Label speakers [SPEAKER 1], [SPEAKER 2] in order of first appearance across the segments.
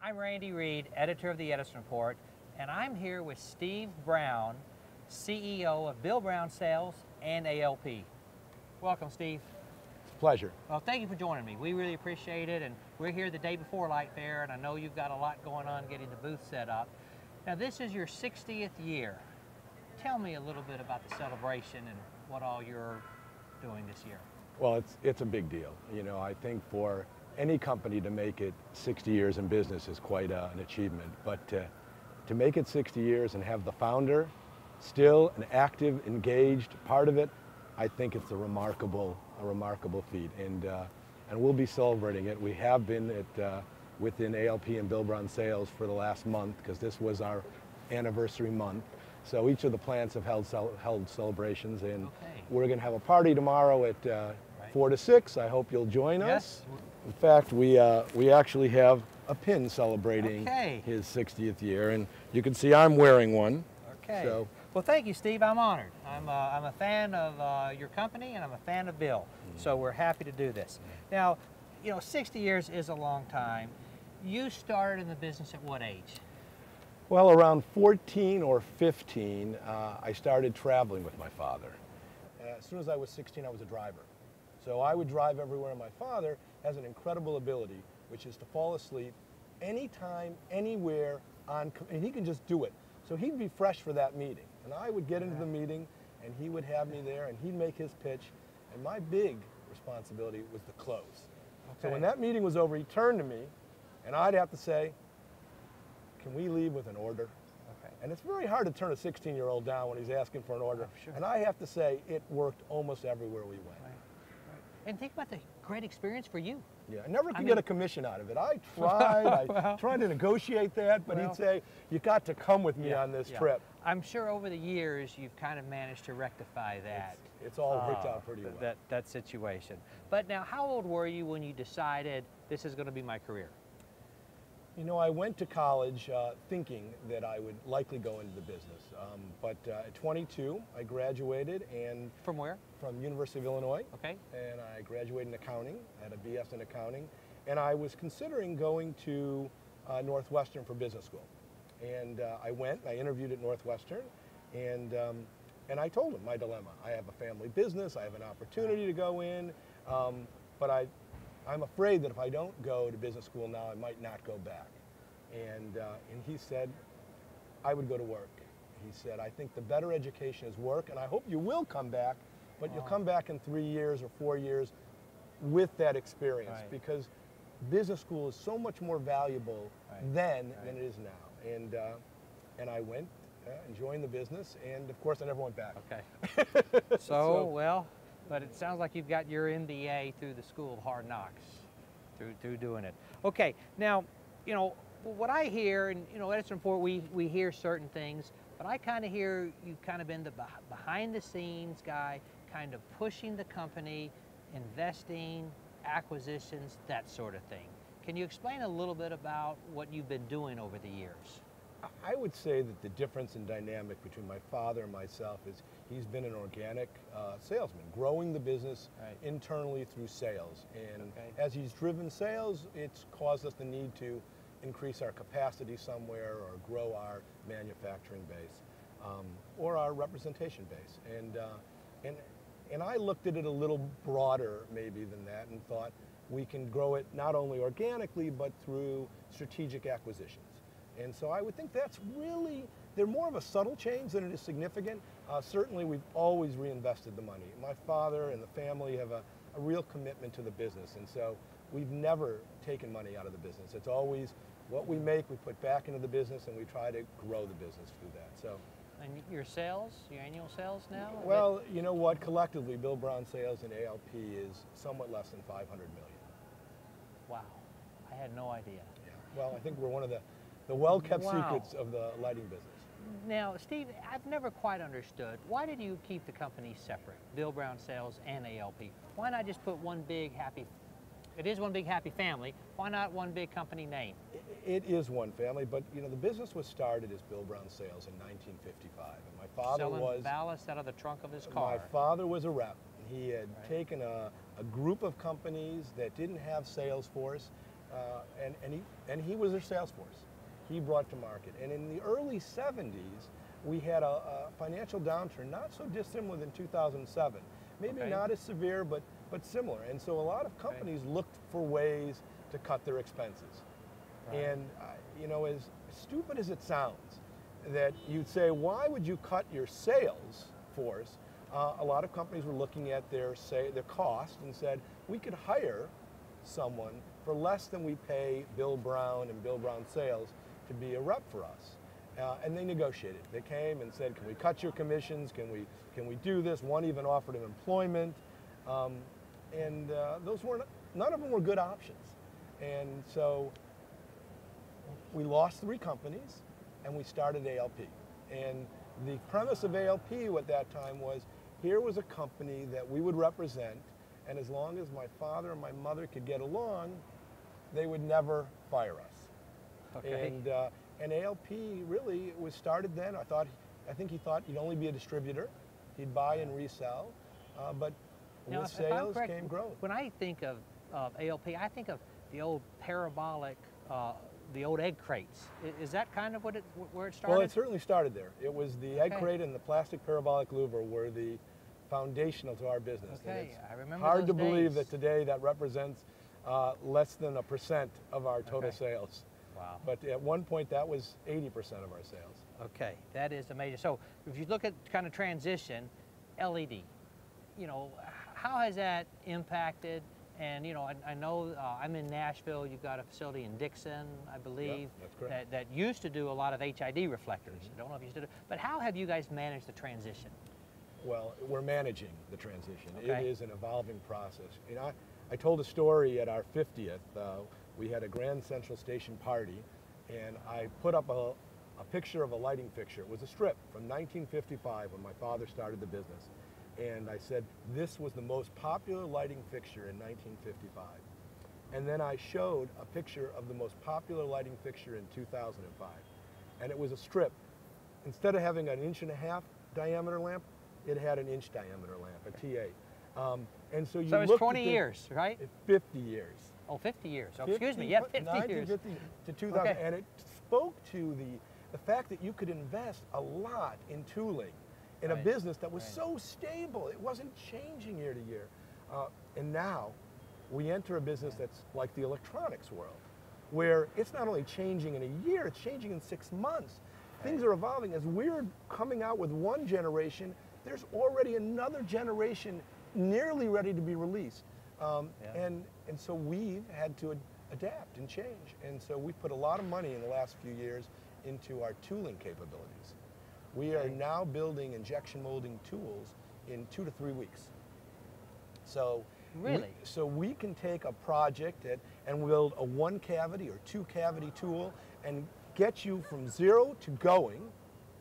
[SPEAKER 1] I'm Reid, editor of the Edison Report, and I'm here with Steve Brown, CEO of Bill Brown Sales and ALP. Welcome, Steve.
[SPEAKER 2] It's a pleasure.
[SPEAKER 1] Well, thank you for joining me. We really appreciate it, and we're here the day before Light Fair, and I know you've got a lot going on getting the booth set up. Now, this is your 60th year. Tell me a little bit about the celebration and what all you're doing this year.
[SPEAKER 2] Well, it's a big deal. You know, I think for any company to make it 60 years in business is quite an achievement. But to make it 60 years and have the founder still an active, engaged part of it, I think it's a remarkable feat. And we'll be celebrating it. We have been within ALP and Bill Brown Sales for the last month because this was our anniversary month. So each of the plants have held celebrations, and we're going to have a party tomorrow at 4 to 6. I hope you'll join us. In fact, we actually have a pin celebrating his 60th year, and you can see I'm wearing one.
[SPEAKER 1] Okay.
[SPEAKER 2] So.
[SPEAKER 1] Well, thank you, Steve. I'm honored. I'm a fan of your company, and I'm a fan of Bill. So we're happy to do this. Now, you know, 60 years is a long time. You started in the business at what age?
[SPEAKER 2] Well, around 14 or 15, I started traveling with my father. As soon as I was 16, I was a driver. So I would drive everywhere, and my father has an incredible ability, which is to fall asleep anytime, anywhere, and he can just do it. So he'd be fresh for that meeting. And I would get into the meeting, and he would have me there, and he'd make his pitch, and my big responsibility was to close. So when that meeting was over, he turned to me, and I'd have to say, can we leave with an order? And it's very hard to turn a 16-year-old down when he's asking for an order. And I have to say, it worked almost everywhere we went.
[SPEAKER 1] And think about the great experience for you.
[SPEAKER 2] Yeah, I never could get a commission out of it. I tried, I tried to negotiate that, but he'd say, you got to come with me on this trip.
[SPEAKER 1] I'm sure over the years you've kind of managed to rectify that.
[SPEAKER 2] It's all worked out pretty well.
[SPEAKER 1] That situation. But now, how old were you when you decided this is going to be my career?
[SPEAKER 2] You know, I went to college thinking that I would likely go into the business. But at 22, I graduated and...
[SPEAKER 1] From where?
[SPEAKER 2] From University of Illinois.
[SPEAKER 1] Okay.
[SPEAKER 2] And I graduated in accounting. I had a BS in accounting. And I was considering going to Northwestern for business school. And I went, I interviewed at Northwestern, and I told them my dilemma. I have a family business, I have an opportunity to go in, but I'm afraid that if I don't go to business school now, I might not go back. And he said, I would go to work. He said, I think the better education is work, and I hope you will come back, but you'll come back in 3 years or 4 years with that experience, because business school is so much more valuable then than it is now. And I went and joined the business, and of course I never went back.
[SPEAKER 1] Okay. So, well, but it sounds like you've got your MBA through the School of Hard Knocks, through doing it. Okay, now, you know, what I hear, and you know, EdisonReport, we hear certain things, but I kind of hear you've kind of been the behind the scenes guy, kind of pushing the company, investing, acquisitions, that sort of thing. Can you explain a little bit about what you've been doing over the years?
[SPEAKER 2] I would say that the difference in dynamic between my father and myself is he's been an organic salesman, growing the business internally through sales. And as he's driven sales, it's caused us the need to increase our capacity somewhere or grow our manufacturing base or our representation base. And I looked at it a little broader maybe than that and thought we can grow it not only organically but through strategic acquisitions. And so I would think that's really, they're more of a subtle change than it is significant. Certainly we've always reinvested the money. My father and the family have a real commitment to the business, and so we've never taken money out of the business. It's always what we make, we put back into the business, and we try to grow the business through that. So.
[SPEAKER 1] And your sales, your annual sales now?
[SPEAKER 2] Well, you know what, collectively Bill Brown Sales and ALP is somewhat less than 500 million.
[SPEAKER 1] Wow, I had no idea.
[SPEAKER 2] Yeah. Well, I think we're one of the well-kept secrets of the lighting business.
[SPEAKER 1] Now, Steve, I've never quite understood, why did you keep the company separate, Bill Brown Sales and ALP? Why not just put one big happy, it is one big happy family, why not one big company name?
[SPEAKER 2] It is one family, but you know, the business was started as Bill Brown Sales in 1955. And my father
[SPEAKER 1] selling ballast out of the trunk of his car.
[SPEAKER 2] My father was a rep. He had taken a group of companies that didn't have sales force, and he was their sales force. He brought to market. And in the early 70s, we had a financial downturn, not so dissimilar than 2007. Maybe not as severe, but similar. And so a lot of companies looked for ways to cut their expenses. And you know, as stupid as it sounds, that you'd say, why would you cut your sales force? A lot of companies were looking at their cost and said, we could hire someone for less than we pay Bill Brown and Bill Brown Sales to be a rep for us. And they negotiated. They came and said, can we cut your commissions? Can we do this? One even offered him employment. Those weren't, none of them were good options. And so we lost 3 companies and we started ALP. And the premise of ALP at that time was, here was a company that we would represent, and as long as my father and my mother could get along, they would never fire us. And ALP really was started then. I think he thought he'd only be a distributor. He'd buy and resell, but
[SPEAKER 1] now,
[SPEAKER 2] with sales came growth.
[SPEAKER 1] When I think of ALP, I think of the old parabolic, the old egg crates. Is that kind of where it started?
[SPEAKER 2] Well, it certainly started there. It was the egg crate and the plastic parabolic louver were the foundational to our business.
[SPEAKER 1] Okay, I remember
[SPEAKER 2] hard to
[SPEAKER 1] those
[SPEAKER 2] believe
[SPEAKER 1] days.
[SPEAKER 2] that today that represents less than 1% of our total sales.
[SPEAKER 1] Wow.
[SPEAKER 2] But at one point that was 80% of our sales.
[SPEAKER 1] Okay, that is amazing. So if you look at kind of transition, LED, you know, how has that impacted? And you know, I know I'm in Nashville. You've got a facility in Dixon, I believe,
[SPEAKER 2] that's correct.
[SPEAKER 1] that used to do a lot of HID reflectors. I don't know if you used to do, but how have you guys managed the transition?
[SPEAKER 2] Well, we're managing the transition.
[SPEAKER 1] Okay.
[SPEAKER 2] It is an evolving process. You know, I told a story at our 50th. We had a Grand Central Station party, and I put up a picture of a lighting fixture. It was a strip from 1955 when my father started the business. And I said, this was the most popular lighting fixture in 1955. And then I showed a picture of the most popular lighting fixture in 2005. And it was a strip. Instead of having an 1.5 inch diameter lamp, it had an 1 inch diameter lamp, a T8. And so you
[SPEAKER 1] it's 20 years, right?
[SPEAKER 2] 50 years.
[SPEAKER 1] Oh, 50 years. Oh, excuse me. Yeah, 50 years.
[SPEAKER 2] 1950 to 2000. Okay. And it spoke to the fact that you could invest a lot in tooling in a business that was so stable. It wasn't changing year to year. And now we enter a business that's like the electronics world, where it's not only changing in a year, it's changing in 6 months. Things are evolving. As we're coming out with one generation, there's already another generation nearly ready to be released. And so we've had to adapt and change. And so we put a lot of money in the last few years into our tooling capabilities. We are now building injection molding tools in 2 to 3 weeks. So
[SPEAKER 1] really?
[SPEAKER 2] So we can take a project and build a 1 cavity or 2 cavity tool and get you from 0 to going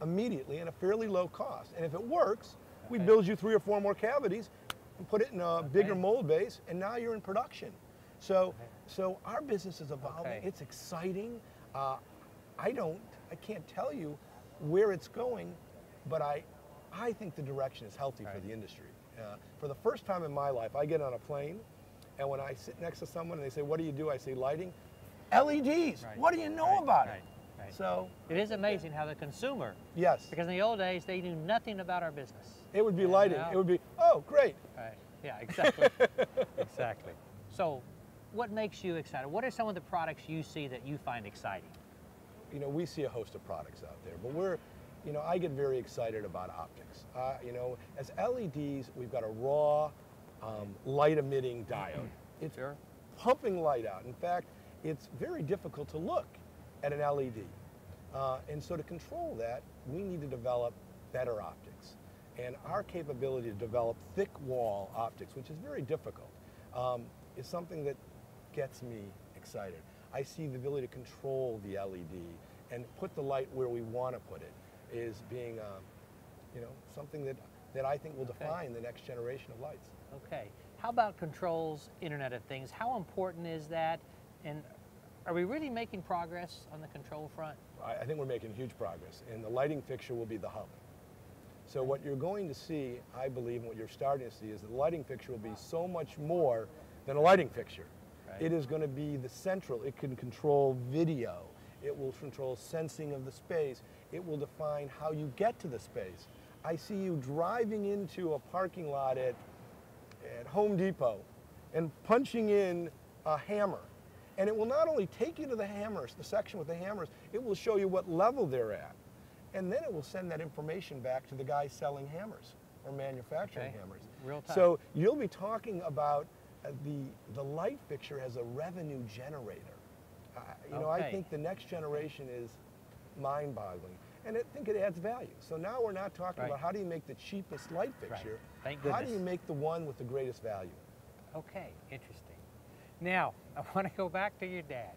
[SPEAKER 2] immediately at a fairly low cost. And if it works, we build you 3 or 4 more cavities and put it in a bigger mold base, and now you're in production. So our business is evolving. It's exciting. I can't tell you where it's going, but I think the direction is healthy for the industry. For the first time in my life, I get on a plane, and when I sit next to someone and they say, what do you do? I say, lighting. LEDs, what do you know about it? So
[SPEAKER 1] it is amazing how the consumer, because in the old days, they knew nothing about our business.
[SPEAKER 2] It would be lighting. It would be, oh, great.
[SPEAKER 1] Yeah, exactly. Exactly. So what makes you excited? What are some of the products you see that you find exciting?
[SPEAKER 2] You know, we see a host of products out there, but I get very excited about optics. You know, as LEDs, we've got a raw light emitting diode. It's pumping light out. In fact, it's very difficult to look at an LED. And so to control that, we need to develop better optics. And our capability to develop thick wall optics, which is very difficult, is something that gets me excited. I see the ability to control the LED and put the light where we want to put it is being, something that I think will define the next generation of lights.
[SPEAKER 1] Okay. How about controls, Internet of Things? How important is that? And are we really making progress on the control front?
[SPEAKER 2] I think we're making huge progress, and the lighting fixture will be the hub. So what you're going to see, I believe, and what you're starting to see is that the lighting fixture will be so much more than a lighting fixture. Right. It is going to be the central. It can control video. It will control sensing of the space. It will define how you get to the space. I see you driving into a parking lot at Home Depot and punching in a hammer. And it will not only take you to the hammers, the section with the hammers, it will show you what level they're at. And then it will send that information back to the guy selling hammers or manufacturing hammers.
[SPEAKER 1] Real time.
[SPEAKER 2] So you'll be talking about the light fixture as a revenue generator. You know, I think the next generation is mind-boggling. And I think it adds value. So now we're not talking about how do you make the cheapest light fixture.
[SPEAKER 1] Thank goodness.
[SPEAKER 2] How do you make the one with the greatest value?
[SPEAKER 1] Okay, interesting. Now, I want to go back to your dad.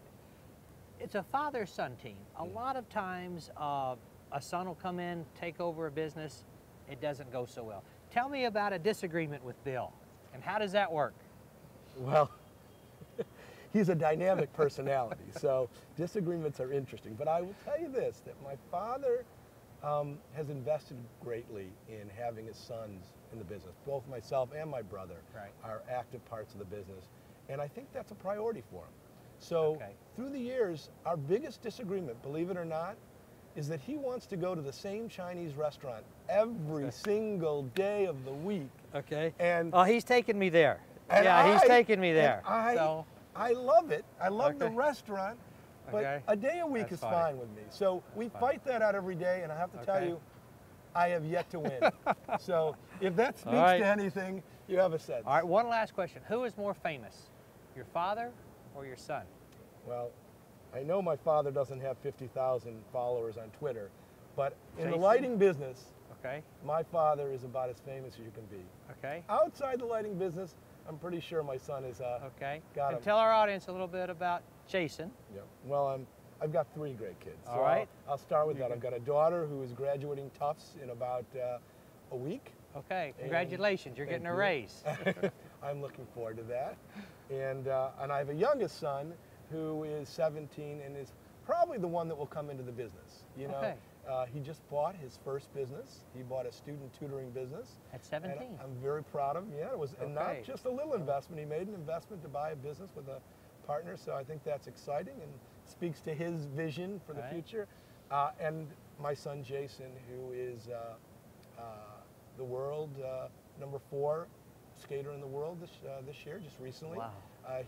[SPEAKER 1] It's a father-son team. A lot of times a son will come in, take over a business, it doesn't go so well. Tell me about a disagreement with Bill, and how does that work?
[SPEAKER 2] Well, he's a dynamic personality, so disagreements are interesting. But I will tell you this, that my father has invested greatly in having his sons in the business. Both myself and my brother are active parts of the business, and I think that's a priority for him. So through the years, our biggest disagreement, believe it or not, is that he wants to go to the same Chinese restaurant every single day of the week. Okay. And
[SPEAKER 1] he's taking me there. Yeah, he's taking me there.
[SPEAKER 2] I love it. I love the restaurant, but a day a week is fine with me. So we fight that out every day, and I have to tell you, I have yet to win. So if that speaks to anything, you have a sense.
[SPEAKER 1] All right, one last question. Who is more famous, your father or your son?
[SPEAKER 2] Well, I know my father doesn't have 50,000 followers on Twitter, but in the lighting business, my father is about as famous as you can be. Outside the lighting business, I'm pretty sure my son is got him.
[SPEAKER 1] And tell our audience a little bit about Jason.
[SPEAKER 2] Yeah. Well, I've got 3 great kids. So
[SPEAKER 1] all right.
[SPEAKER 2] I'll start with that. I've got a daughter who is graduating Tufts in about a week.
[SPEAKER 1] Okay. Congratulations. You're getting a raise.
[SPEAKER 2] I'm looking forward to that. And I have a youngest son who is 17 and is probably the one that will come into the business. You know, he just bought his first business. He bought a student tutoring business.
[SPEAKER 1] At 17?
[SPEAKER 2] And I'm very proud of him. Yeah, it was and not just a little investment. He made an investment to buy a business with a partner, so I think that's exciting and speaks to his vision for the future. And my son Jason, who is the world #4 skater in the world this year, just recently.
[SPEAKER 1] Wow.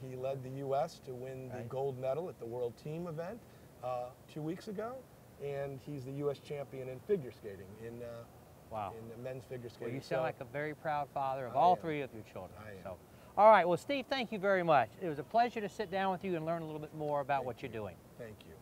[SPEAKER 2] He led the U.S. to win the gold medal at the World Team event 2 weeks ago, and he's the U.S. champion in figure skating, in the men's figure skating.
[SPEAKER 1] Well, you sound like a very proud father of all 3 of your children. So, all right, well, Steve, thank you very much. It was a pleasure to sit down with you and learn a little bit more about what you're doing.
[SPEAKER 2] Thank you.